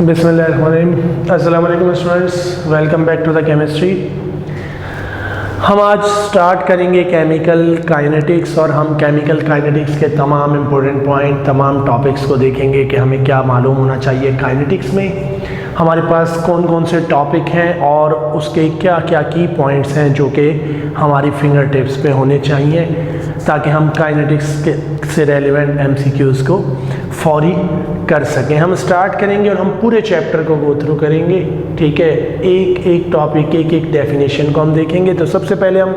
बिस्मिल्लाहिर्रहमानिर्रहीम। अस्सलाम वालेकुम students, welcome back to the chemistry. हम आज स्टार्ट करेंगे केमिकल काइनेटिक्स और हम केमिकल काइनेटिक्स के तमाम इम्पोर्टेंट पॉइंट, तमाम टॉपिक्स को देखेंगे कि हमें क्या मालूम होना चाहिए काइनेटिक्स में, हमारे पास कौन कौन से टॉपिक हैं और उसके क्या क्या की पॉइंट्स हैं जो कि हमारी फिंगर टिप्स पे होने चाहिए ताकि हम काइनेटिक्स से रेलिवेंट एमसीक्यूज़ को फौरी कर सकें। हम स्टार्ट करेंगे और हम पूरे चैप्टर को गो थ्रू करेंगे, ठीक है। एक एक टॉपिक, एक एक डेफिनेशन को हम देखेंगे। तो सबसे पहले हम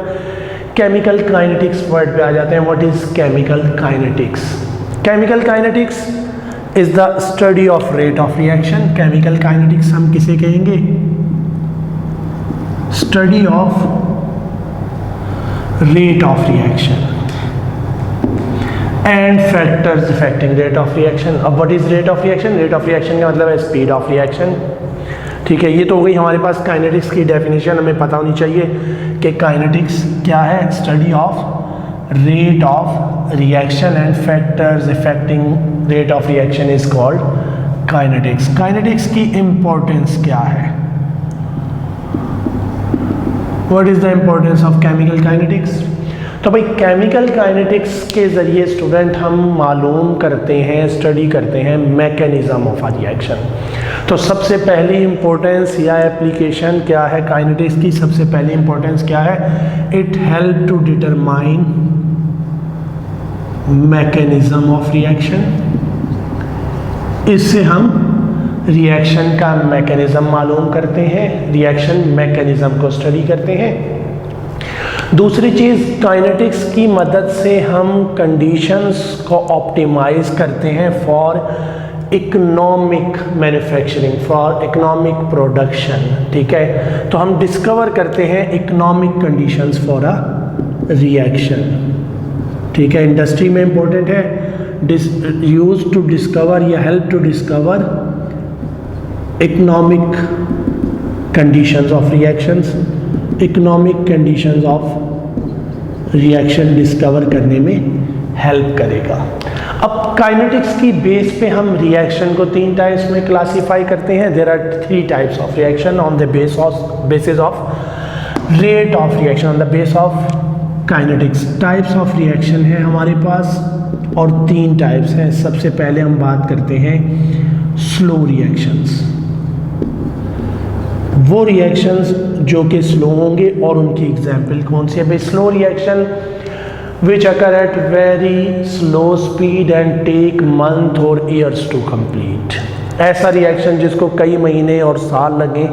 केमिकल काइनेटिक्स वर्ड पे आ जाते हैं। What is chemical kinetics? Chemical kinetics is the study of rate of reaction. Chemical kinetics हम किसे कहेंगे? Study of rate of reaction and factors affecting rate of reaction. अब what is rate of reaction? Rate of reaction का मतलब है speed of reaction, ठीक है। ये तो हो गई हमारे पास काइनेटिक्स की डेफिनेशन। हमें पता होनी चाहिए कि काइनेटिक्स क्या है। Study of rate of reaction and factors affecting rate of reaction is called kinetics. Kinetics की इंपॉर्टेंस क्या है? What is the importance of chemical kinetics? तो भाई केमिकल काइनेटिक्स के ज़रिए स्टूडेंट हम मालूम करते हैं, स्टडी करते हैं मैकेनिज़्म ऑफ अ रिएक्शन। तो सबसे पहली इम्पोर्टेंस या एप्लीकेशन क्या है काइनेटिक्स की? सबसे पहली इम्पोर्टेंस क्या है? It help to determine mechanism of reaction. इससे हम रिएक्शन का मैकेनिज़्म मालूम करते हैं, रिएक्शन मैकेनिज़्म को स्टडी करते हैं। दूसरी चीज़, काइनेटिक्स की मदद से हम कंडीशंस को ऑप्टिमाइज करते हैं for economic manufacturing, for economic production, ठीक है। तो हम डिस्कवर करते हैं economic conditions for a reaction, ठीक है। इंडस्ट्री में इंपॉर्टेंट है यूज टू डिस्कवर या help to discover economic conditions of reactions. Economic conditions of reaction discover करने में हेल्प करेगा। अब काइनेटिक्स की बेस पे हम रिएक्शन को 3 टाइप्स में क्लासीफाई करते हैं। There are 3 types of reaction on the basis of rate of reaction, on the base of kinetics. Types of reaction है हमारे पास और 3 टाइप्स हैं। सबसे पहले हम बात करते हैं स्लो रिएक्शंस, वो रिएक्शंस जो कि स्लो होंगे और उनकी एग्जाम्पल कौन सी है भाई? Slow reaction which occur at very slow speed and take month और ईयर्स टू कंप्लीट। ऐसा रिएक्शन जिसको कई महीने और साल लगे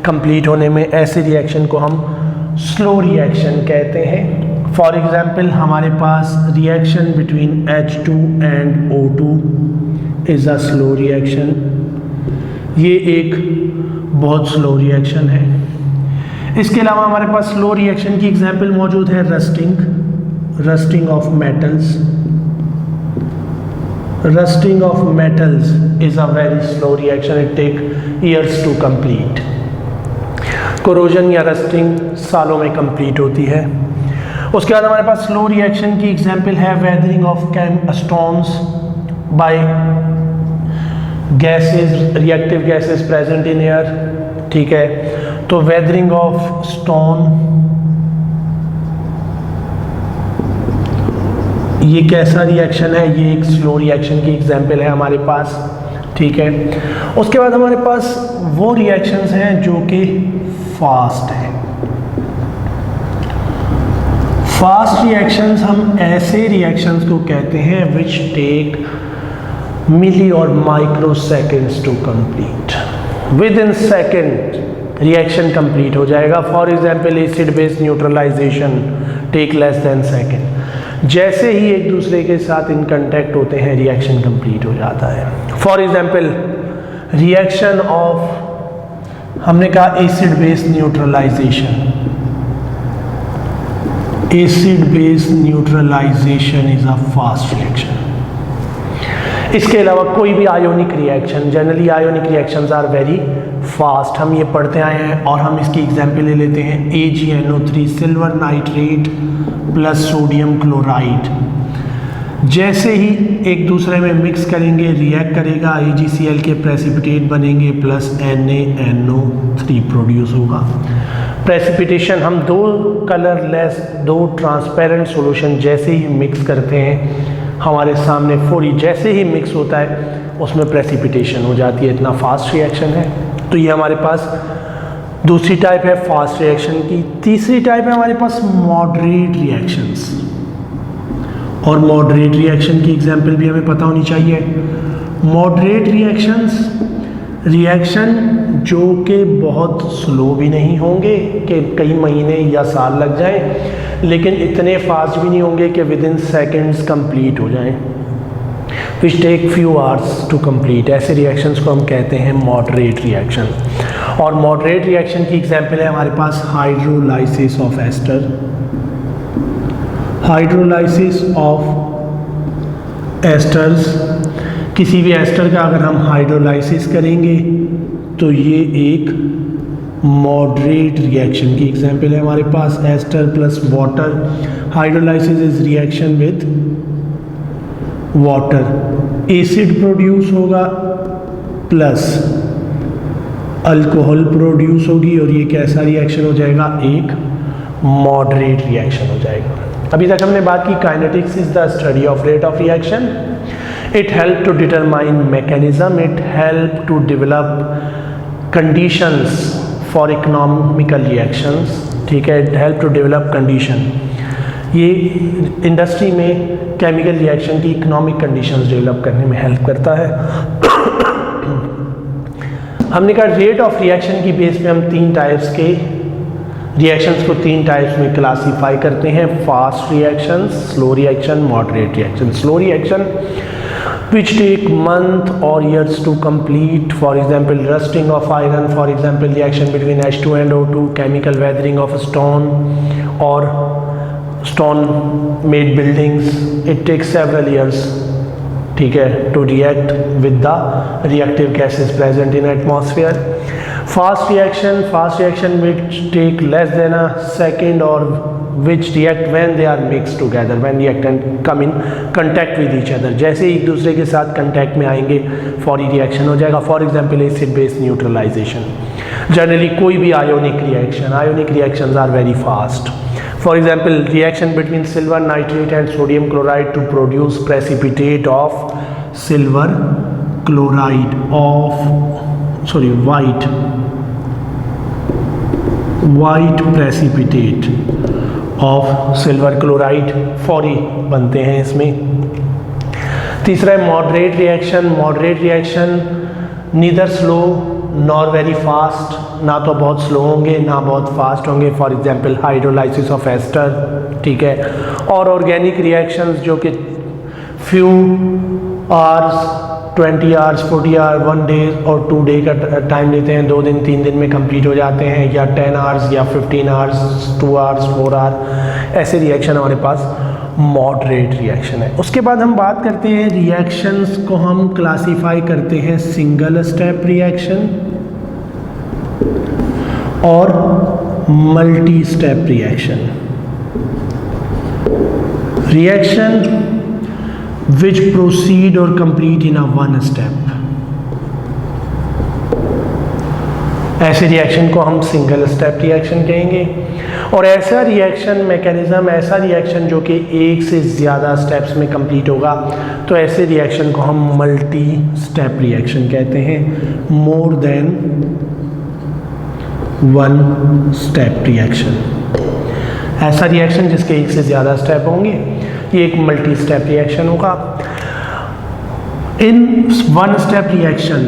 कंप्लीट होने में, ऐसे रिएक्शन को हम स्लो रिएक्शन कहते हैं। फॉर एग्जाम्पल हमारे पास reaction between H2 and O2 is a slow reaction. ये एक बहुत स्लो रिएक्शन है। इसके अलावा हमारे पास स्लो रिएक्शन की एग्जाम्पल मौजूद है rusting of metals. Rusting of metals is a very slow reaction, it take years to complete. Corrosion या रस्टिंग सालों में कंप्लीट होती है। उसके बाद हमारे पास स्लो रिएक्शन की एग्जाम्पल है weathering of stones by gases, reactive gases present in air, ठीक है। तो वेदरिंग ऑफ स्टोन ये कैसा रिएक्शन है? ये एक स्लो रिएक्शन की एग्जांपल है हमारे पास, ठीक है। उसके बाद हमारे पास वो रिएक्शंस हैं जो कि फास्ट हैं। फास्ट रिएक्शंस हम ऐसे रिएक्शंस को कहते हैं विच टेक मिली और micro seconds to complete. Within second reaction complete हो जाएगा। For example acid base neutralization take less than second. जैसे ही एक दूसरे के साथ इन कंटेक्ट होते हैं रिएक्शन कंप्लीट हो जाता है। फॉर एग्जाम्पल रिएक्शन ऑफ, हमने कहा acid base neutralization, acid base neutralization is a fast reaction. इसके अलावा कोई भी ionic reaction, generally ionic reactions are very fast, हम ये पढ़ते आए हैं और हम इसकी एग्जाम्पल ले लेते हैं। AgNO3 silver nitrate plus sodium chloride. जैसे ही एक दूसरे में मिक्स करेंगे रिएक्ट करेगा, AgCl के प्रेसिपिटेट बनेंगे प्लस NaNO3 प्रोड्यूस होगा। प्रेसिपिटेशन हम दो कलरलेस, दो ट्रांसपेरेंट सॉल्यूशन जैसे ही मिक्स करते हैं हमारे सामने फौरी जैसे ही मिक्स होता है उसमें प्रेसिपिटेशन हो जाती है। इतना फास्ट रिएक्शन है। तो ये हमारे पास दूसरी टाइप है फास्ट रिएक्शन की। तीसरी टाइप है हमारे पास मॉडरेट रिएक्शंस, और मॉडरेट रिएक्शन की एग्जांपल भी हमें पता होनी चाहिए। मॉडरेट रिएक्शंस रिएक्शन जो कि बहुत स्लो भी नहीं होंगे कि कई महीने या साल लग जाएं, लेकिन इतने फास्ट भी नहीं होंगे कि विद इन सेकेंड्स कंप्लीट हो जाएं, which take few hours to complete. ऐसे रिएक्शंस को हम कहते हैं मॉडरेट रिएक्शन। और मॉडरेट रिएक्शन की एग्जांपल है हमारे पास hydrolysis of ester. Hydrolysis of esters, किसी भी एस्टर का अगर हम हाइड्रोलाइसिस करेंगे तो ये एक मॉडरेट रिएक्शन की एग्जांपल है हमारे पास। Ester plus water, hydrolysis is reaction with water, acid produce होगा प्लस अल्कोहल प्रोड्यूस होगी, और ये कैसा रिएक्शन हो जाएगा, एक मॉडरेट रिएक्शन हो जाएगा। अभी तक हमने बात की kinetics is the study of rate of reaction. It help to determine mechanism, it help to develop conditions for economical reactions, ठीक है, it help to develop condition. ये इंडस्ट्री में केमिकल रिएक्शन की इकोनॉमिक कंडीशंस डेवलप करने में help करता है। हमने कहा रेट ऑफ रिएक्शन की बेस पे हम तीन टाइप्स के रिएक्शंस को तीन टाइप्स में क्लासीफाई करते हैं, fast reactions, slow reaction, moderate reaction. Slow reaction which take month or years to complete, for example rusting of iron, for example reaction between H2 and O2, chemical weathering of stone or stone made buildings, it takes several years, ठीक है, to react with the reactive gases present in atmosphere. Fast reaction which take less than a second or which react when they are mixed together, when reactant come in contact with each other, जैसे एक दूसरे के साथ contact में आएंगे फौरी reaction हो जाएगा। For example acid base neutralization, generally कोई भी ionic reactions are very fast. For example reaction between silver nitrate and sodium chloride to produce precipitate of silver chloride white precipitate of silver chloride फौरी बनते हैं इसमें। तीसरा है moderate reaction neither slow nor very fast, ना तो बहुत slow होंगे ना बहुत फास्ट होंगे। For example hydrolysis of ester, ठीक है। और ऑर्गेनिक रिएक्शंस जो कि few hours, 20 hours, 40 hour, 1 day और 2 डे का टाइम लेते हैं, 2 दिन 3 दिन में कंप्लीट हो जाते हैं, या 10 आवर्स या 15 आवर्स, 2 आवर्स, 4 आवर, ऐसे रिएक्शन हमारे पास मॉडरेट रिएक्शन है। उसके बाद हम बात करते हैं रिएक्शंस को हम क्लासीफाई करते हैं सिंगल स्टेप रिएक्शन और multi step reaction which proceed or complete in a one step, ऐसे रिएक्शन को हम सिंगल स्टेप रिएक्शन कहेंगे। और ऐसा रिएक्शन मैकेनिज्म, ऐसा रिएक्शन जो कि एक से ज़्यादा स्टेप्स में कंप्लीट होगा, तो ऐसे रिएक्शन को हम मल्टी स्टेप रिएक्शन कहते हैं, more than one step reaction. ऐसा रिएक्शन जिसके एक से ज़्यादा स्टेप होंगे, ये एक मल्टी स्टेप रिएक्शन होगा। In one step reaction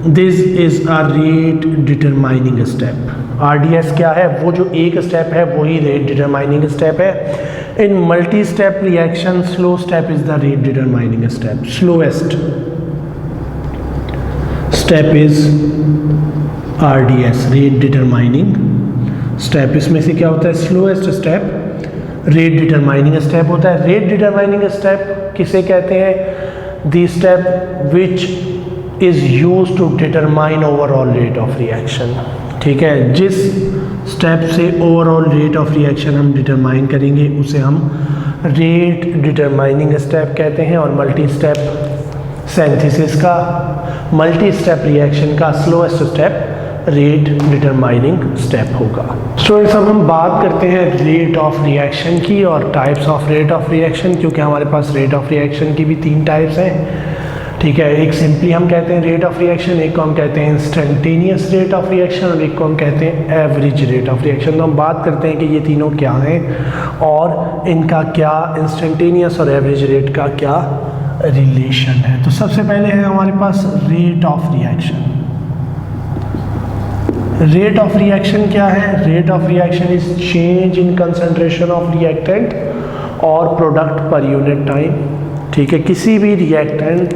this is a rate determining step. RDS क्या है, वो जो एक स्टेप है वही रेट डिटरमाइनिंग स्टेप है। In multi step reaction slow step is the rate determining step. Slowest step is RDS, rate determining step. इसमें से क्या होता है, slowest step rate determining step होता है। रेट डिटरमाइनिंग स्टेप किसे कहते हैं, the step which is use to determine overall rate of reaction, ठीक है। जिस स्टेप से ओवरऑल रेट ऑफ रिएक्शन हम डिटरमाइन करेंगे उसे हम रेट डिटरमाइनिंग स्टेप कहते हैं, और मल्टी स्टेप सिंथेसिस का, मल्टी स्टेप रिएक्शन का slowest step rate determining step होगा। स्टूडेंट्स, अब हम बात करते हैं रेट ऑफ रिएक्शन की और types of rate of reaction, क्योंकि हमारे पास रेट ऑफ रिएक्शन की भी 3 टाइप्स हैं। ठीक है, एक सिंपली हम कहते हैं रेट ऑफ रिएक्शन, एक को हम कहते हैं इंस्टेंटेनियस रेट ऑफ रिएक्शन, और एक को हम कहते हैं एवरेज रेट ऑफ रिएक्शन। तो हम बात करते हैं कि ये तीनों क्या हैं और इनका क्या इंस्टेंटेनियस और एवरेज रेट का क्या रिलेशन है। तो सबसे पहले है हमारे पास rate of reaction. Rate of reaction क्या है? Rate of reaction is change in concentration of reactant और प्रोडक्ट पर यूनिट टाइम। ठीक है, किसी भी रिएक्टेंट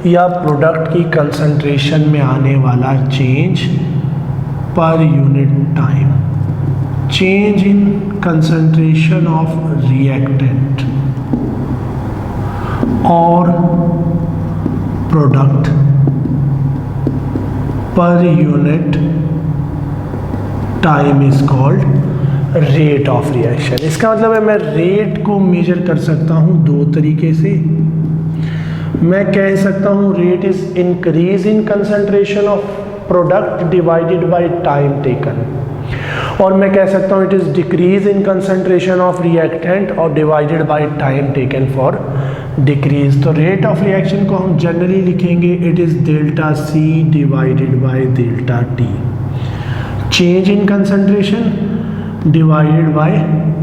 या प्रोडक्ट की कंसंट्रेशन में आने वाला change per unit time. Change in concentration of reactant और product per unit time is called rate of reaction. इसका मतलब है मैं रेट को मेजर कर सकता हूं 2 तरीके से। मैं कह सकता हूं rate is increase in concentration of product divided by time taken, और मैं कह सकता हूं it is decrease in concentration of reactant और divided by time taken for decrease. तो रेट ऑफ रिएक्शन को हम जनरली लिखेंगे it is delta C divided by delta T. Change in concentration divided by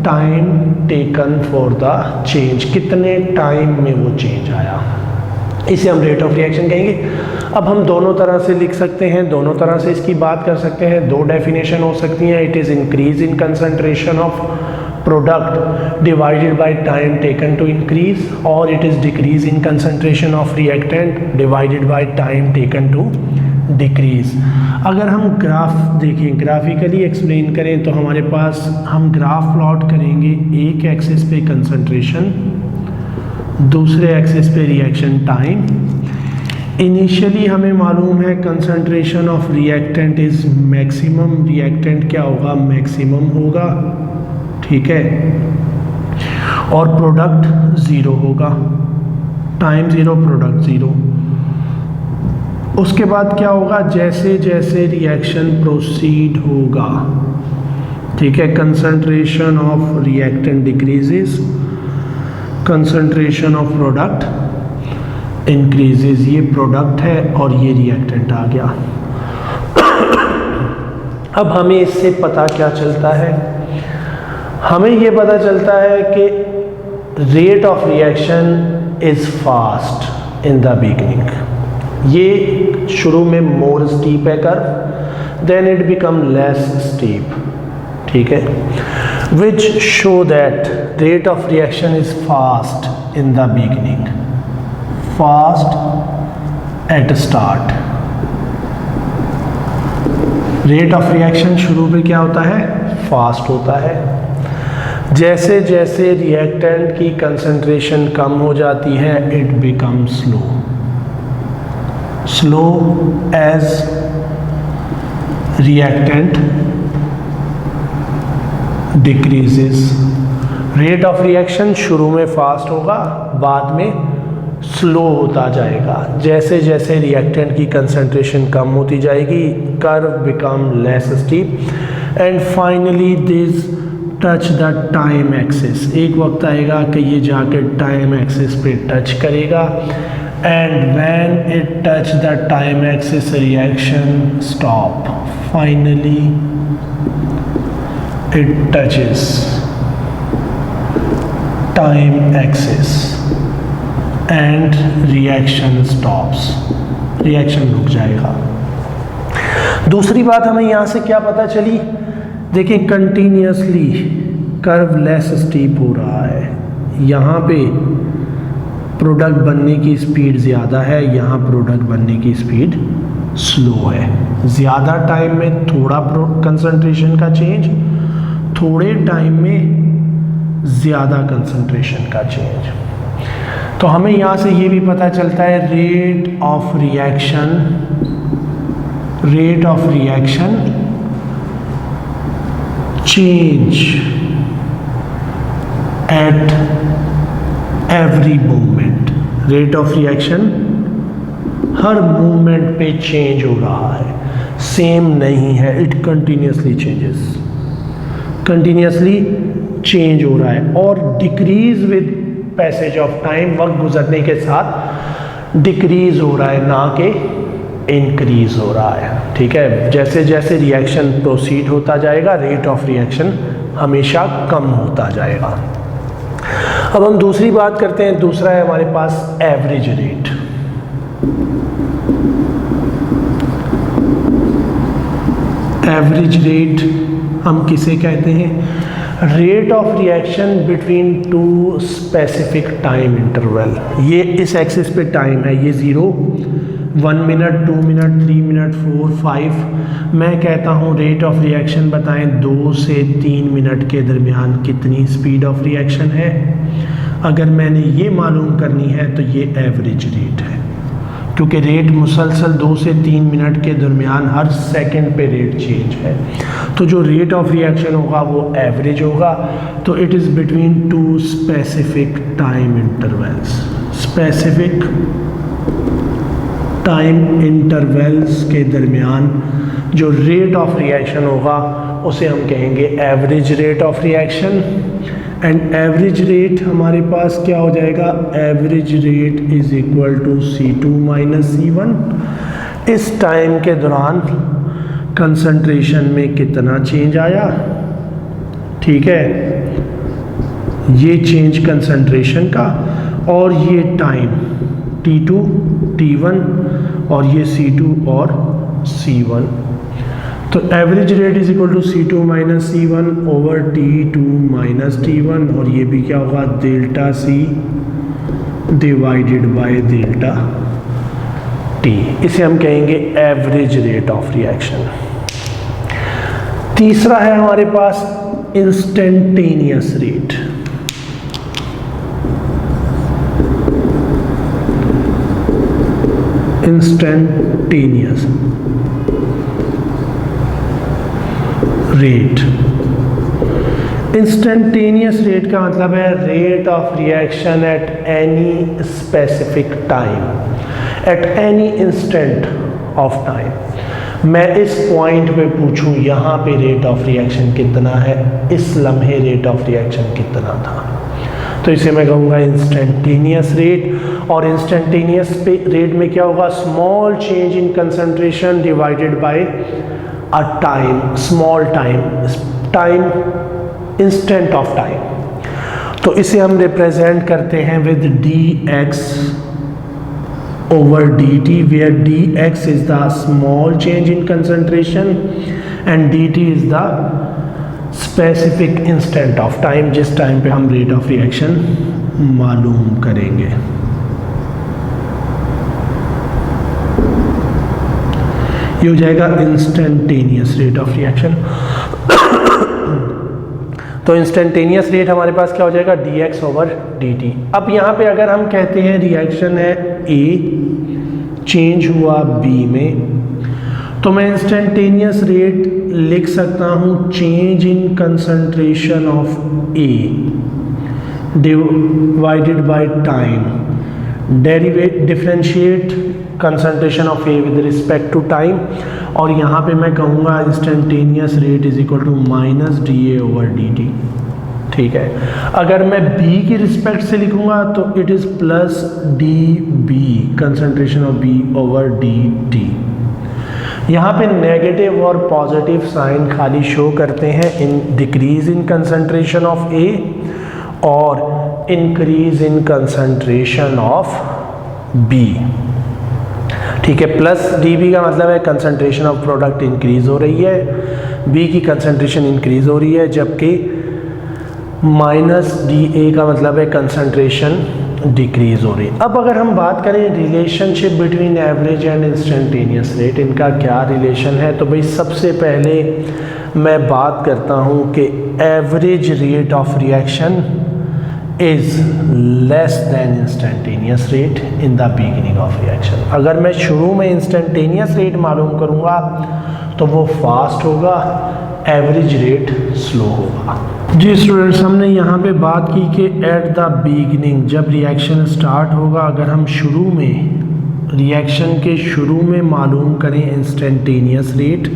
time taken for the change, कितने time में वो change आया, इसे हम रेट ऑफ रिएक्शन कहेंगे। अब हम दोनों तरह से लिख सकते हैं, दोनों तरह से इसकी बात कर सकते हैं। 2 डेफिनेशन हो सकती हैं, it is increase in concentration of product divided by time taken to increase, और it is decrease in concentration of reactant divided by time taken to decrease. अगर हम ग्राफ देखें, ग्राफिकली एक्सप्लेन करें, तो हमारे पास हम ग्राफ प्लॉट करेंगे, एक एक्सिस पे कंसंट्रेशन, दूसरे एक्सिस पे रिएक्शन टाइम। इनिशियली हमें मालूम है concentration of reactant is maximum, reactant क्या होगा, मैक्सिमम होगा। ठीक है, और प्रोडक्ट 0 होगा, टाइम 0 प्रोडक्ट 0। उसके बाद क्या होगा, जैसे जैसे रिएक्शन प्रोसीड होगा, ठीक है, concentration of reactant decreases, concentration of product increases. ये प्रोडक्ट है और ये रिएक्टेंट आ गया। अब हमें इससे पता क्या चलता है, हमें ये पता चलता है कि rate of reaction is fast in the beginning. ये शुरू में मोर स्टीप है curve, then it become less steep. ठीक है, which show that rate of reaction is fast in the beginning, fast at start. Rate of reaction शुरू में क्या होता है, फास्ट होता है। जैसे जैसे रिएक्टेंट की कंसंट्रेशन कम हो जाती है it become slow, slow as reactant decreases. Rate of reaction शुरू में फास्ट होगा, बाद में स्लो होता जाएगा। जैसे जैसे रिएक्टेंट की कंसंट्रेशन कम होती जाएगी, curve become less steep, and finally this touch the time axis. एक वक्त आएगा कि ये जाकर टाइम एक्सिस पे टच करेगा, and when it touch the time axis reaction stop, finally it touches time axis and reaction stops, reaction रुक जाएगा। दूसरी बात हमें यहाँ से क्या पता चली, देखिए कंटिन्यूसली कर्व लेस स्टीप हो रहा है, यहाँ पे प्रोडक्ट बनने की स्पीड ज़्यादा है, यहाँ प्रोडक्ट बनने की स्पीड स्लो है। ज़्यादा टाइम में थोड़ा कंसंट्रेशन का चेंज, थोड़े टाइम में ज़्यादा कंसंट्रेशन का चेंज। तो हमें यहाँ से ये भी पता चलता है rate of reaction, rate of reaction change at every movement, rate of reaction her movement पे चेंज हो रहा है, सेम नहीं है, it continuously changes, continuously change हो रहा है और decrease with passage of time, वक्त गुजरने के साथ डिक्रीज हो रहा है, ना कि इंक्रीज हो रहा है। ठीक है, जैसे जैसे रिएक्शन प्रोसीड होता जाएगा रेट ऑफ रिएक्शन हमेशा कम होता जाएगा। अब हम दूसरी बात करते हैं, दूसरा है हमारे पास एवरेज रेट। एवरेज रेट हम किसे कहते हैं? Rate of reaction between two specific time interval. ये इस एक्सिस पे टाइम है, ये 0, 1 मिनट, 2 मिनट, 3 मिनट, 4, 5। मैं कहता हूँ रेट ऑफ रिएक्शन बताएं 2 से 3 मिनट के दरमियान कितनी स्पीड ऑफ रिएक्शन है। अगर मैंने ये मालूम करनी है तो ये एवरेज रेट है, क्योंकि रेट मुसलसल 2 से 3 मिनट के दरमियान हर सेकंड पे रेट चेंज है, तो जो रेट ऑफ रिएक्शन होगा वो एवरेज होगा। तो it is between two specific time intervals. Specific time intervals के दरमियान जो रेट ऑफ रिएक्शन होगा उसे हम कहेंगे average rate of reaction. And average rate हमारे पास क्या हो जाएगा? Average rate is equal to C2 minus C1। इस टाइम के दौरान कंसंट्रेशन में कितना चेंज आया, ठीक है, ये चेंज कंसंट्रेशन का, और ये टाइम T2, T1 और ये C2 और C1। तो average rate is equal to C2 minus C1 over T2 minus T1, और ये भी क्या होगा? Delta C divided by delta T। इसे हम कहेंगे एवरेज रेट ऑफ रिएक्शन। तीसरा है हमारे पास instantaneous rate. Instantaneous rate. Instantaneous rate का मतलब है rate of reaction at any specific time, at any instant of time. मैं इस पॉइंट पे पूछूं यहाँ पे रेट ऑफ रिएक्शन कितना है, इस लम्हे रेट ऑफ रिएक्शन कितना था, तो इसे मैं कहूँगा इंस्टेंटेनियस रेट। और इंस्टेंटेनियस रेट में क्या होगा? Small change in concentration divided bye a time, small time, time instant of time. तो इसे हम रिप्रेजेंट करते हैं with dx over dt, where dx is the small change in concentration and dt is the specific instant of time, जिस time पे हम rate of reaction मालूम करेंगे। ये हो जाएगा इंस्टेंटेनियस रेट ऑफ रिएक्शन। तो इंस्टेंटेनियस रेट हमारे पास क्या हो जाएगा? dx over dt। अब यहाँ पे अगर हम कहते हैं रिएक्शन है A, चेंज हुआ B में, तो मैं इंस्टेंटेनियस रेट लिख सकता हूँ change in concentration of A divided by time, differentiate concentration of A with respect to time, और यहाँ पे मैं कहूँगा instantaneous rate is equal to minus DA over DT। ठीक है, अगर मैं B की रिस्पेक्ट से लिखूँगा तो it is plus DB, concentration of B over DT। यहाँ पे नेगेटिव और पॉजिटिव साइन खाली शो करते हैं in decrease in concentration of A और increase in concentration of B। ठीक है, प्लस DB का मतलब है कंसंट्रेशन ऑफ प्रोडक्ट इंक्रीज हो रही है, B की कंसंट्रेशन इंक्रीज हो रही है, जबकि माइनस DA का मतलब है कंसंट्रेशन डिक्रीज हो रही है। अब अगर हम बात करें relationship between average and instantaneous rate, इनका क्या रिलेशन है, तो भाई सबसे पहले मैं बात करता हूँ कि average rate of reaction is less than instantaneous rate in the beginning of reaction. अगर मैं शुरू में इंस्टेंटेनियस रेट मालूम करूँगा तो वो फास्ट होगा, एवरेज रेट स्लो होगा। जी स्टूडेंट्स, हमने यहाँ पे बात की कि एट द बिगिनिंग, जब रिएक्शन स्टार्ट होगा, अगर हम शुरू में रिएक्शन के शुरू में मालूम करें इंस्टेंटेनियस रेट,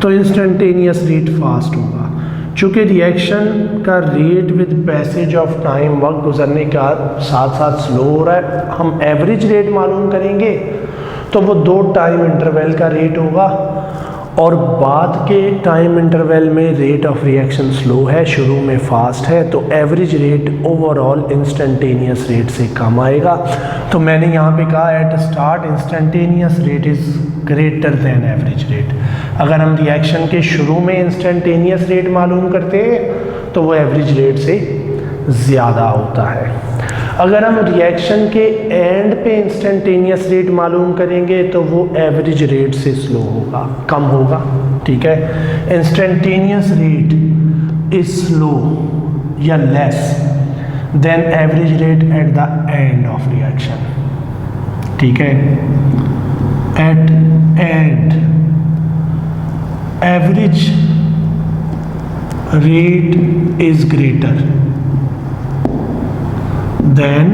तो इंस्टेंटेनियस रेट फास्ट होगा। चूँकि रिएक्शन का rate with passage of time, वक्त गुजरने का साथ साथ स्लो हो रहा है, हम एवरेज रेट मालूम करेंगे तो वो 2 टाइम इंटरवल का रेट होगा, और बाद के टाइम इंटरवल में रेट ऑफ रिएक्शन स्लो है, शुरू में फास्ट है, तो average rate overall instantaneous rate से कम आएगा। तो मैंने यहाँ पे कहा at start instantaneous rate is greater than average rate. अगर हम रिएक्शन के शुरू में इंस्टेंटेनियस रेट मालूम करते हैं तो वो एवरेज रेट से ज़्यादा होता है। अगर हम रिएक्शन के एंड पे इंस्टेंटेनियस रेट मालूम करेंगे तो वो एवरेज रेट से स्लो होगा, कम होगा। ठीक है, इंस्टेंटेनियस रेट इज स्लो या less than average rate at the end of reaction. ठीक है, at end average rate is greater than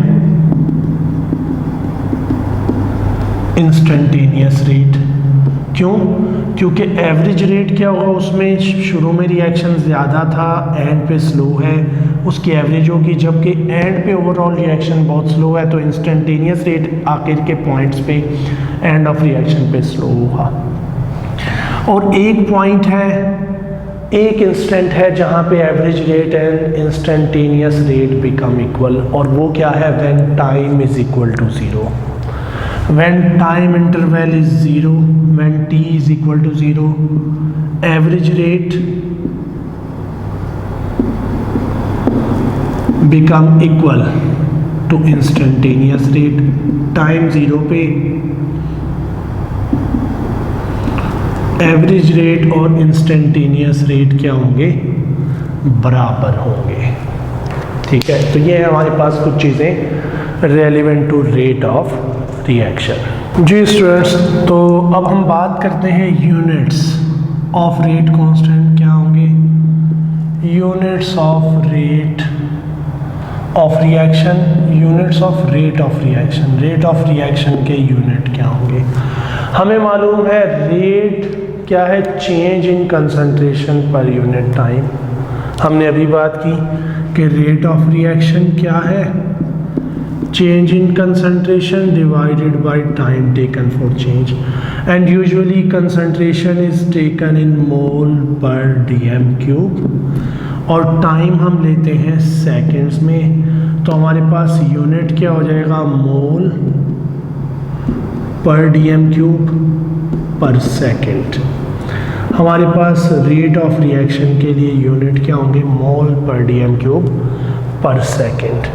instantaneous rate. क्यों? क्योंकि एवरेज रेट क्या होगा, उसमें शुरू में रिएक्शन ज़्यादा था, एंड पे स्लो है, उसकी एवरेज होगी, जबकि एंड पे ओवरऑल रिएक्शन बहुत स्लो है, तो इंस्टेंटेनियस रेट आखिर के पॉइंट्स पे एंड ऑफ रिएक्शन पे स्लो होगा। और एक पॉइंट है, एक इंस्टेंट है जहाँ पे average rate and instantaneous rate become equal, और वो क्या है, when time is equal to 0। When time interval is 0, when t is equal to 0, average rate become equal to instantaneous rate. Time 0 पे एवरेज रेट और instantaneous rate क्या होंगे, बराबर होंगे। ठीक है, तो ये है हमारे पास कुछ चीज़ें relevant to rate of reaction. जी स्टूडेंट्स, तो अब हम बात करते हैं यूनिट्स ऑफ रेट कांस्टेंट क्या होंगे। Units of rate of reaction, units of rate of reaction, rate of reaction के यूनिट क्या होंगे। हमें मालूम है रेट क्या है, चेंज इन कंसंट्रेशन पर यूनिट टाइम। हमने अभी बात की कि रेट ऑफ रिएक्शन क्या है, change in concentration divided by time taken for change, and usually concentration is taken in mole per DM cube, और टाइम हम लेते हैं सेकेंड्स में। तो हमारे पास यूनिट क्या हो जाएगा, मोल पर डीएम क्यूब पर सेकेंड। हमारे पास रेट ऑफ रिएक्शन के लिए यूनिट क्या होंगे, मोल पर डीएम क्यूब पर सेकेंड।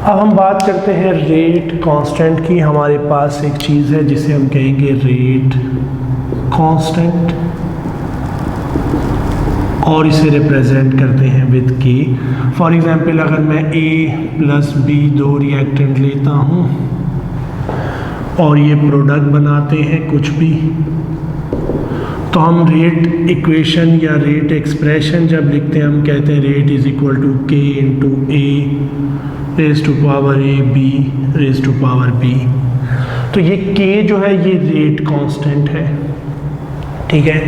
अब हम बात करते हैं रेट कांस्टेंट की। हमारे पास एक चीज़ है जिसे हम कहेंगे रेट कांस्टेंट, और इसे रिप्रेजेंट करते हैं विद के। फॉर एग्जांपल, अगर मैं A प्लस B 2 रिएक्टेंट लेता हूँ और ये प्रोडक्ट बनाते हैं कुछ भी, तो हम रेट इक्वेशन या रेट एक्सप्रेशन जब लिखते हैं, हम कहते हैं rate is equal to K into A raise to power A B raise to power B. तो ये के जो है ये रेट कांस्टेंट है। ठीक है,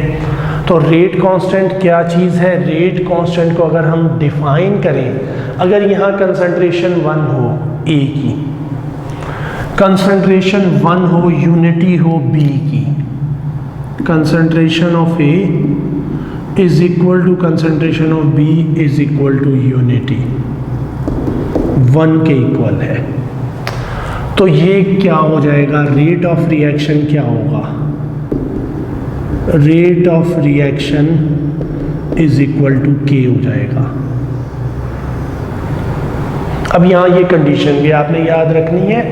तो रेट कांस्टेंट क्या चीज़ है, रेट कांस्टेंट को अगर हम डिफाइन करें, अगर यहाँ कंसंट्रेशन 1 हो ए की, कंसंट्रेशन 1 हो, यूनिटी हो बी की, concentration of A is equal to concentration of B is equal to unity, 1 के इक्वल है। तो ये क्या हो जाएगा, रेट ऑफ रिएक्शन क्या होगा, rate of reaction is equal to K हो जाएगा। अब यहाँ ये कंडीशन भी आपने याद रखनी है,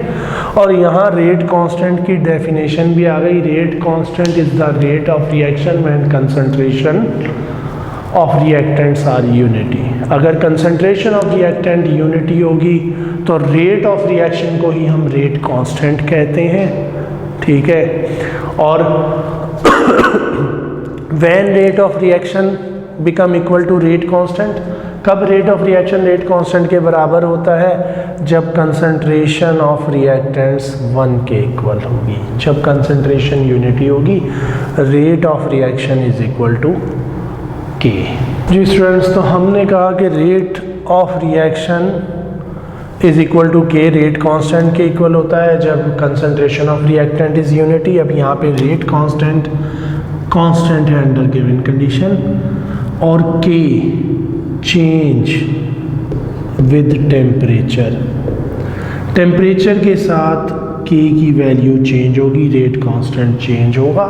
और यहाँ रेट कांस्टेंट की डेफिनेशन भी आ गई। Rate constant is the rate of reaction when concentration of reactants are unity. अगर कंसंट्रेशन ऑफ रिएक्टेंट यूनिटी होगी तो रेट ऑफ रिएक्शन को ही हम रेट कांस्टेंट कहते हैं। ठीक है, और when rate of reaction become equal to rate constant, कब rate of reaction rate constant के बराबर होता है? जब कंसंट्रेशन ऑफ रिएक्टेंट्स 1 के इक्वल होगी। जब कंसंट्रेशन यूनिटी होगी, rate of reaction is equal to K. जी स्टूडेंट्स, तो हमने कहा कि rate of reaction is equal to K, rate constant के इक्वल होता है जब concentration of reactant is unity. अब यहाँ पे रेट कांस्टेंट है अंडर गिवन कंडीशन, और K change with temperature. Temperature के साथ के की वैल्यू चेंज होगी, रेट कांस्टेंट चेंज होगा,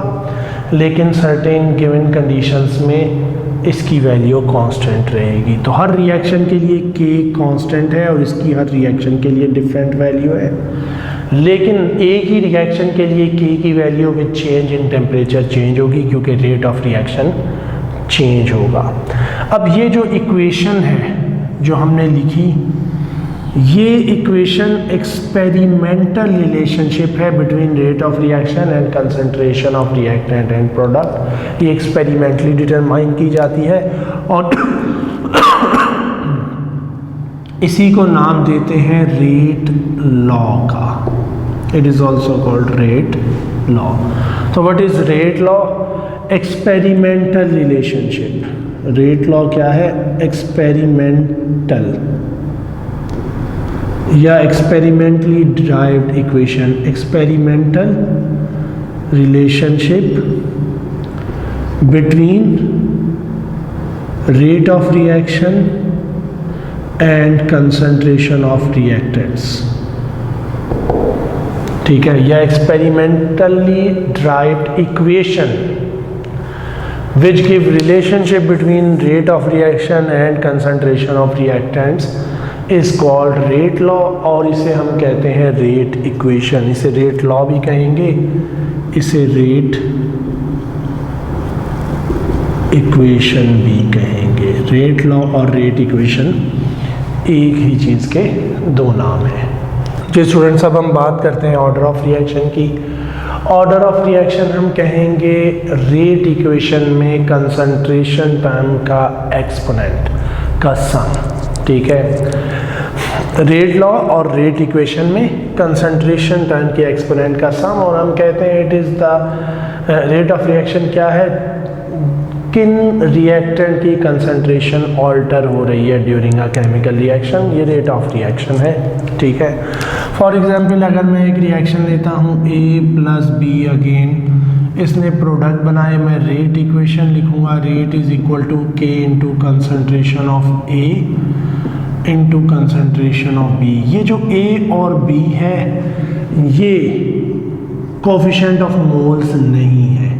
लेकिन सर्टेन गिवन कंडीशंस में इसकी वैल्यू कांस्टेंट रहेगी। तो हर रिएक्शन के लिए के कांस्टेंट है और इसकी हर रिएक्शन के लिए डिफरेंट वैल्यू है, लेकिन एक ही रिएक्शन के लिए के की value with change in temperature change होगी, क्योंकि रेट ऑफ रिएक्शन चेंज होगा। अब ये जो इक्वेशन है जो हमने लिखी, ये इक्वेशन एक्सपेरिमेंटल रिलेशनशिप है between rate of reaction and concentration of reactant and product. ये एक्सपेरिमेंटली डिटरमाइन की जाती है और इसी को नाम देते हैं रेट लॉ का। It is also called rate law. तो what is rate law? Experimental relationship. Rate law क्या है? एक्सपेरिमेंटल या experimentally derived equation, experimental relationship between rate of reaction and concentration of reactants. ठीक है, या experimentally derived equation which give relationship between rate of reaction and concentration of reactants is called rate law, और इसे हम कहते हैं rate equation। इसे rate law भी कहेंगे, इसे rate equation भी कहेंगे। rate law और rate equation एक ही चीज़ के दो नाम हैं। जी स्टूडेंट्स, अब हम बात करते हैं ऑर्डर ऑफ रिएक्शन की। ऑर्डर ऑफ रिएक्शन हम कहेंगे रेट इक्वेशन में कंसंट्रेशन टर्म का एक्सपोनेंट का सम। ठीक है, रेट लॉ और रेट इक्वेशन में कंसंट्रेशन टर्म के एक्सपोनेंट का सम, और हम कहते हैं it is the rate of reaction क्या है, किन रिएक्टेंट की कंसंट्रेशन ऑल्टर हो रही है ड्यूरिंग अ केमिकल रिएक्शन, ये रेट ऑफ रिएक्शन है। ठीक है, फॉर एग्जांपल अगर मैं एक रिएक्शन लेता हूँ A प्लस बी, अगेन इसने प्रोडक्ट बनाए, मैं रेट इक्वेशन लिखूँगा, rate is equal to K into concentration of A into concentration of B। ये जो A और B है ये कोफिशिएंट ऑफ मोल्स नहीं है,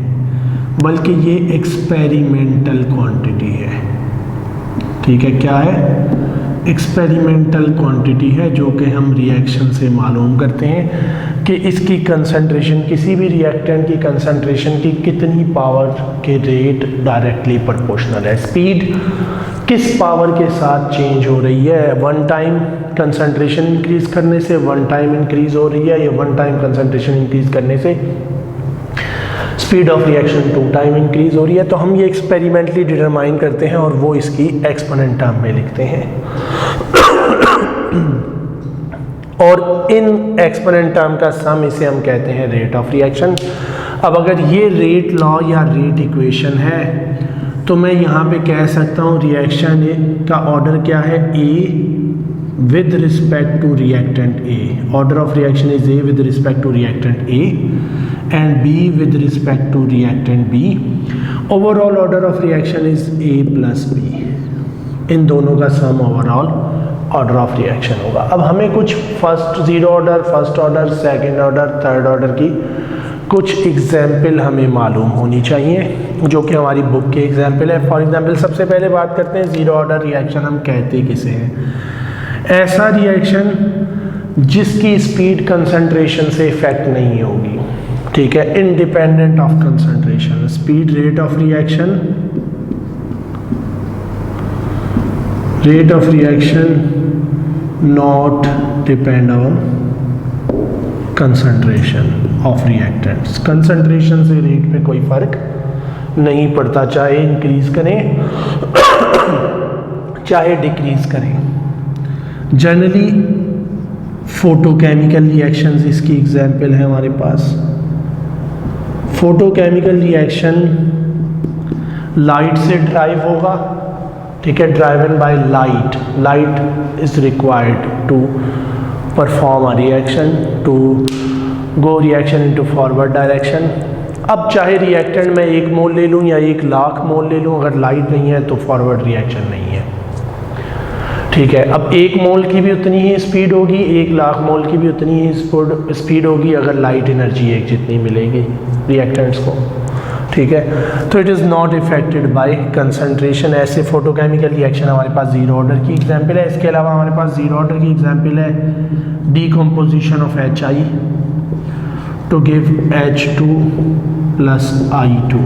बल्कि ये एक्सपेरिमेंटल क्वांटिटी है। ठीक है, क्या है? एक्सपेरिमेंटल क्वांटिटी है, जो कि हम रिएक्शन से मालूम करते हैं कि इसकी कंसंट्रेशन, किसी भी रिएक्टेंट की कंसंट्रेशन की कितनी पावर के रेट डायरेक्टली प्रोपोर्शनल है। स्पीड किस पावर के साथ चेंज हो रही है, वन टाइम कंसंट्रेशन इंक्रीज करने से वन टाइम इंक्रीज हो रही है, या वन टाइम कंसंट्रेशन इंक्रीज करने से speed of reaction two time increase हो रही है। तो हम ये एक्सपेरिमेंटली डिटरमाइन करते हैं और वो इसकी एक्सपोनेंट टर्म में लिखते हैं। और इन एक्सपोनेंट टर्म का सम इसे हम कहते हैं रेट ऑफ रिएक्शन। अब अगर ये रेट लॉ या रेट इक्वेशन है तो मैं यहाँ पे कह सकता हूँ रिएक्शन का ऑर्डर क्या है, ए with respect to reactant A. Order of reaction is A with respect to reactant A and B with respect to reactant B. Overall order of reaction is A plus B. इन दोनों का सम overall order of reaction होगा। अब हमें कुछ first zero order, first order, second order, third order की कुछ example हमें मालूम होनी चाहिए, जो कि हमारी बुक के एग्जाम्पल है। फॉर एग्जाम्पल सबसे पहले बात करते हैं जीरो ऑर्डर रिएक्शन हम कहते किसे हैं। ऐसा रिएक्शन जिसकी स्पीड कंसंट्रेशन से इफेक्ट नहीं होगी। ठीक है, independent of concentration. Speed rate of reaction, rate of reaction not depend on concentration of reactants. Concentration से रेट में कोई फर्क नहीं पड़ता, चाहे इंक्रीज करें चाहे डिक्रीज करें। जनरली फोटोकेमिकल रिएक्शंस इसकी एग्जांपल है हमारे पास। फोटोकेमिकल रिएक्शन लाइट से ड्राइव होगा, ठीक है, driven by light. Light is required to perform a reaction, to go reaction into forward direction. अब चाहे रिएक्टेंट मैं 1 मोल ले लूँ या 1,00,000 मोल ले लूँ, अगर लाइट नहीं है तो फॉरवर्ड रिएक्शन नहीं है, ठीक है। अब 1 मोल की भी उतनी ही स्पीड होगी, 1,00,000 मोल की भी उतनी ही स्पीड होगी अगर लाइट एनर्जी एक जितनी मिलेगी रिएक्टेंट्स को, ठीक है। तो it is not affected by concentration. ऐसे फोटोकेमिकल रिएक्शन हमारे पास जीरो ऑर्डर की एग्जांपल है। इसके अलावा हमारे पास जीरो ऑर्डर की एग्जांपल है decomposition of HI to give H2 plus I2।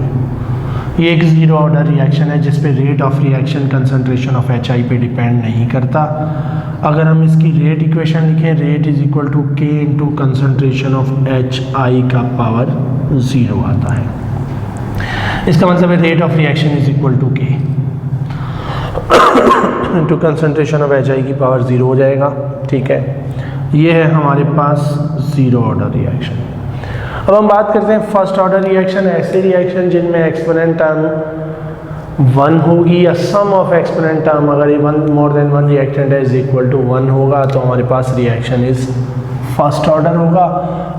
ये एक जीरो ऑर्डर रिएक्शन है जिस पे rate of reaction concentration of HI पे डिपेंड नहीं करता। अगर हम इसकी रेट इक्वेशन लिखें, rate is equal to K into concentration of HI का पावर 0 आता है। इसका मतलब है rate of reaction is equal to K into concentration of HI की पावर 0 हो जाएगा, ठीक है। ये है हमारे पास जीरो ऑर्डर रिएक्शन। अब हम बात करते हैं फर्स्ट ऑर्डर रिएक्शन। ऐसे रिएक्शन जिनमें एक्सपोनेंट टर्म 1 होगी या सम ऑफ एक्सपोनेंट टर्म अगर ये मोर देन 1 रिएक्टेंट है इज इक्वल टू 1 होगा तो हमारे पास रिएक्शन इज फर्स्ट ऑर्डर होगा।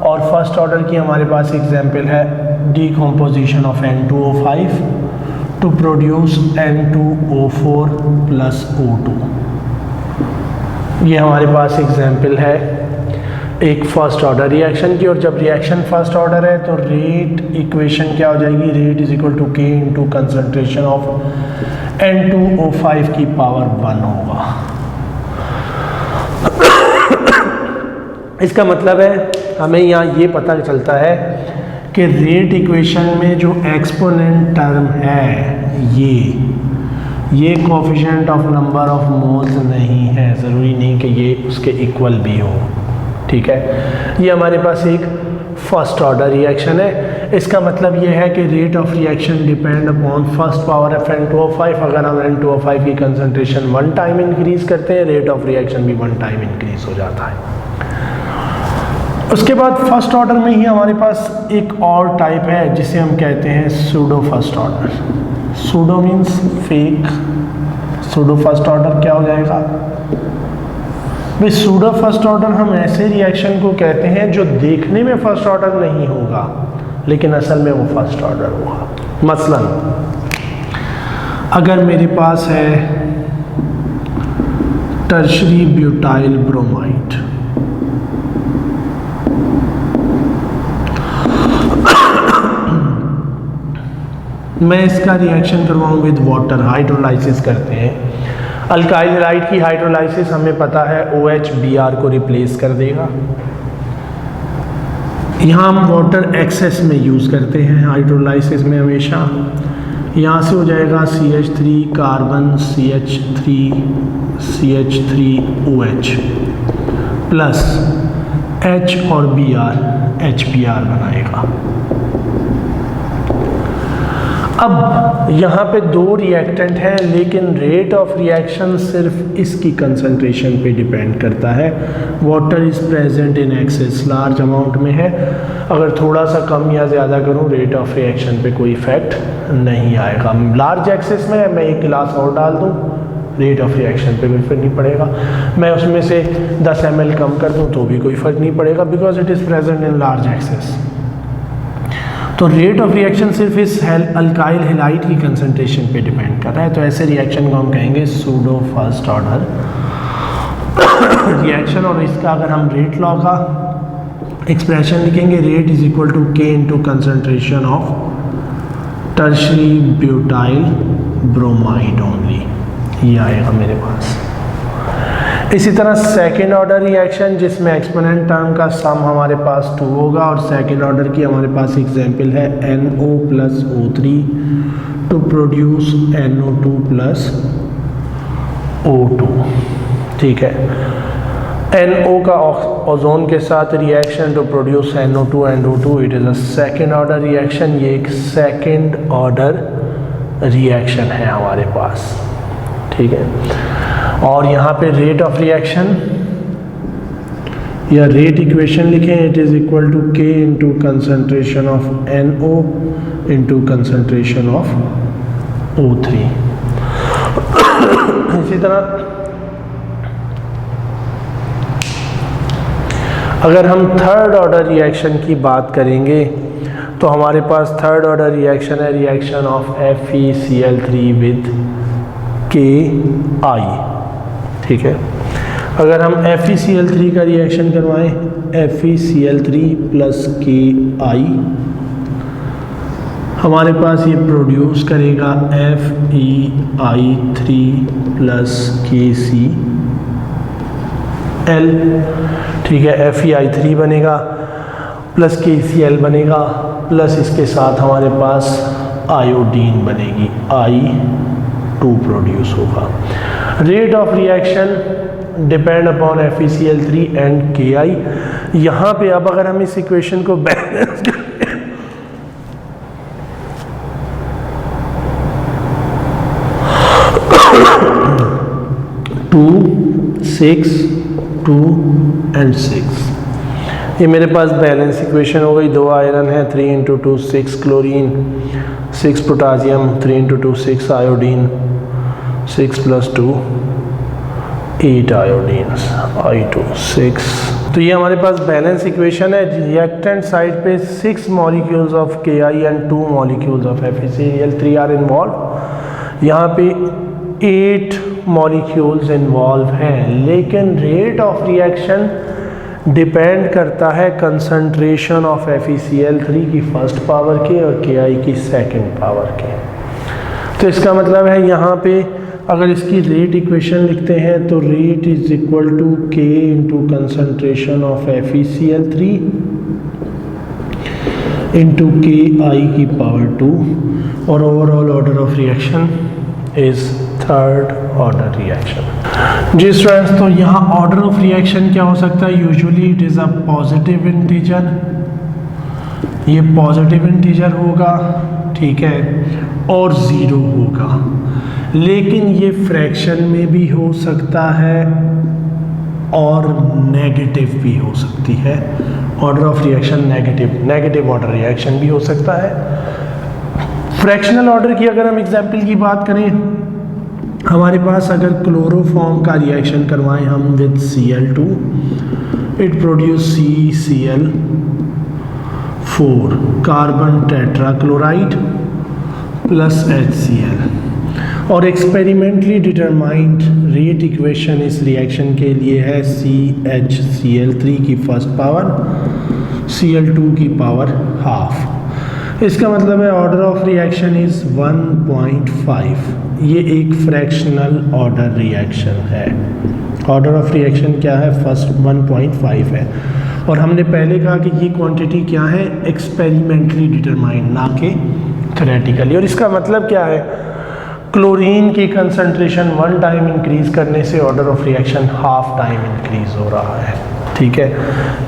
और फर्स्ट ऑर्डर की हमारे पास एग्जांपल है decomposition of N2O5 to produce N2O4 plus O2। ये हमारे पास एग्जांपल है एक फर्स्ट ऑर्डर रिएक्शन की। और जब रिएक्शन फर्स्ट ऑर्डर है तो रेट इक्वेशन क्या हो जाएगी, rate is equal to K into concentration of N2O5 की पावर 1 होगा। इसका मतलब है हमें यहाँ ये पता चलता है कि रेट इक्वेशन में जो एक्सपोनेंट टर्म है ये coefficient of number of moles नहीं है, ज़रूरी नहीं कि ये उसके इक्वल भी हो, ठीक है। ये हमारे पास एक फर्स्ट ऑर्डर रिएक्शन है। इसका मतलब ये है कि rate of reaction depend upon first power of N2O5। अगर हम N2O5 की कंसंट्रेशन 1 टाइम इंक्रीज करते हैं, रेट ऑफ रिएक्शन भी 1 टाइम इंक्रीज हो जाता है। उसके बाद फर्स्ट ऑर्डर में ही हमारे पास एक और टाइप है जिसे हम कहते हैं pseudo first order. Pseudo means fake, pseudo first order क्या हो जाएगा भाई, सूडो फर्स्ट ऑर्डर हम ऐसे रिएक्शन को कहते हैं जो देखने में फर्स्ट ऑर्डर नहीं होगा लेकिन असल में वो फर्स्ट ऑर्डर होगा। मसलन अगर मेरे पास है टर्शरी ब्यूटाइल ब्रोमाइड, मैं इसका रिएक्शन करवाऊँ विद वाटर, हाइड्रोलाइसिस करते हैं। अल्काइल हैलाइड की हाइड्रोलाइसिस हमें पता है OH Br को रिप्लेस कर देगा। यहाँ हम वाटर एक्सेस में यूज़ करते हैं हाइड्रोलाइसिस में हमेशा। यहाँ से हो जाएगा CH3 carbon CH3OH plus H और Br HBr बनाएगा। अब यहाँ पे 2 रिएक्टेंट हैं लेकिन रेट ऑफ रिएक्शन सिर्फ इसकी कंसंट्रेशन पे डिपेंड करता है। Water is present in excess, large amount में है। अगर थोड़ा सा कम या ज़्यादा करूँ रेट ऑफ रिएक्शन पे कोई इफेक्ट नहीं आएगा। लार्ज एक्सेस में मैं 1 गिलास और डाल दूँ, रेट ऑफ रिएक्शन पे भी फर्क नहीं पड़ेगा। मैं उसमें से 10 ml कम कर दूँ तो भी कोई फ़र्क नहीं पड़ेगा, because it is present in large access. तो रेट ऑफ रिएक्शन सिर्फ इस अल्काइल हैलाइड की कंसंट्रेशन पे डिपेंड कर रहा है। तो ऐसे रिएक्शन को हम कहेंगे सूडो फर्स्ट ऑर्डर रिएक्शन। और इसका अगर हम रेट लॉ का एक्सप्रेशन लिखेंगे, rate is equal to K into concentration of tertiary butyl bromide only, ये आएगा मेरे पास। इसी तरह सेकेंड ऑर्डर रिएक्शन जिसमें एक्सपोनेंट टर्म का सम हमारे पास 2 होगा और सेकेंड ऑर्डर की हमारे पास एग्जांपल है NO plus O3 to produce NO2 plus O2, ठीक है। NO का ओजोन के साथ reaction to produce NO2 and O2, it is a second order reaction. ये एक सेकेंड ऑर्डर रिएक्शन है हमारे पास, ठीक है। और यहाँ पे रेट ऑफ रिएक्शन या रेट इक्वेशन लिखें, it is equal to K into concentration of NO into concentration of O3। इसी तरह अगर हम थर्ड ऑर्डर रिएक्शन की बात करेंगे तो हमारे पास थर्ड ऑर्डर रिएक्शन है reaction of FeCl3 with Ki, ठीक है। अगर हम FeCl3 का रिएक्शन करवाएं, FeCl3 प्लस Ki, हमारे पास ये प्रोड्यूस करेगा FeI3 प्लस KCl, ठीक है। FeI3 बनेगा प्लस KCl बनेगा, प्लस इसके साथ हमारे पास आयोडीन बनेगी, I2 प्रोड्यूस होगा। Rate of reaction depend upon FeCl3 and Ki। यहाँ पे अब अगर हम इस इक्वेशन को बैलेंस करें 2, 6, 2 एंड 6, ये मेरे पास बैलेंस इक्वेशन हो गई। 2 आयरन है, 3 into 2 6 chlorine, 6 potassium, 3 into 2 6 iodine, 6 plus 2 8 iodine, I2 6। तो ये हमारे पास बैलेंस इक्वेशन है। रिएक्टेंट साइड पे 6 molecules of Ki and 2 molecules of FeCl3 are involve. यहाँ पे 8 मॉलिक्यूल्स इन्वॉल्व हैं, लेकिन रेट ऑफ रिएक्शन डिपेंड करता है कंसंट्रेशन ऑफ FeCl3 की फर्स्ट पावर के और Ki की सेकंड पावर के। तो इसका मतलब है यहाँ पे अगर इसकी रेट इक्वेशन लिखते हैं तो rate is equal to K into concentration of FeCl3 into Ki की पावर 2, और overall order of reaction is third order reaction. जी स्टूडेंट्स, तो यहाँ ऑर्डर ऑफ रिएक्शन क्या हो सकता है? Usually it is a positive integer, ये पॉजिटिव इंटीजर होगा, ठीक है, और ज़ीरो होगा। लेकिन ये फ्रैक्शन में भी हो सकता है और नेगेटिव भी हो सकती है। Order of reaction negative order reaction भी हो सकता है। फ्रैक्शनल ऑर्डर की अगर हम एग्जाम्पल की बात करें, हमारे पास अगर क्लोरोफॉर्म का रिएक्शन करवाएं हम with Cl2, it produce CCl4 carbon tetrachloride plus HCl, और एक्सपेरिमेंटली डिटरमाइंड रेट इक्वेशन इस रिएक्शन के लिए है CHCl3 की फर्स्ट पावर Cl2 की पावर हाफ। इसका मतलब है ऑर्डर ऑफ रिएक्शन इज 1.5। ये एक फ्रैक्शनल ऑर्डर रिएक्शन है। ऑर्डर ऑफ रिएक्शन क्या है? फर्स्ट 1.5 है। और हमने पहले कहा कि ये क्वांटिटी क्या है? एक्सपेरिमेंटली डिटरमाइंड, ना कि थ्योरेटिकली। और इसका मतलब क्या है? क्लोरीन की कंसंट्रेशन 1 टाइम इंक्रीज करने से order of reaction half time increase हो रहा है, ठीक है।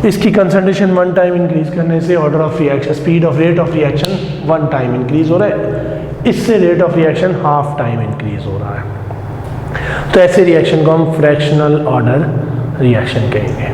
इसकी कंसंट्रेशन 1 टाइम इंक्रीज करने से order of reaction, speed of rate of reaction 1 time increase हो रहा है, इससे rate of reaction half time increase हो रहा है। तो ऐसे रिएक्शन को हम फ्रैक्शनल ऑर्डर रिएक्शन कहेंगे।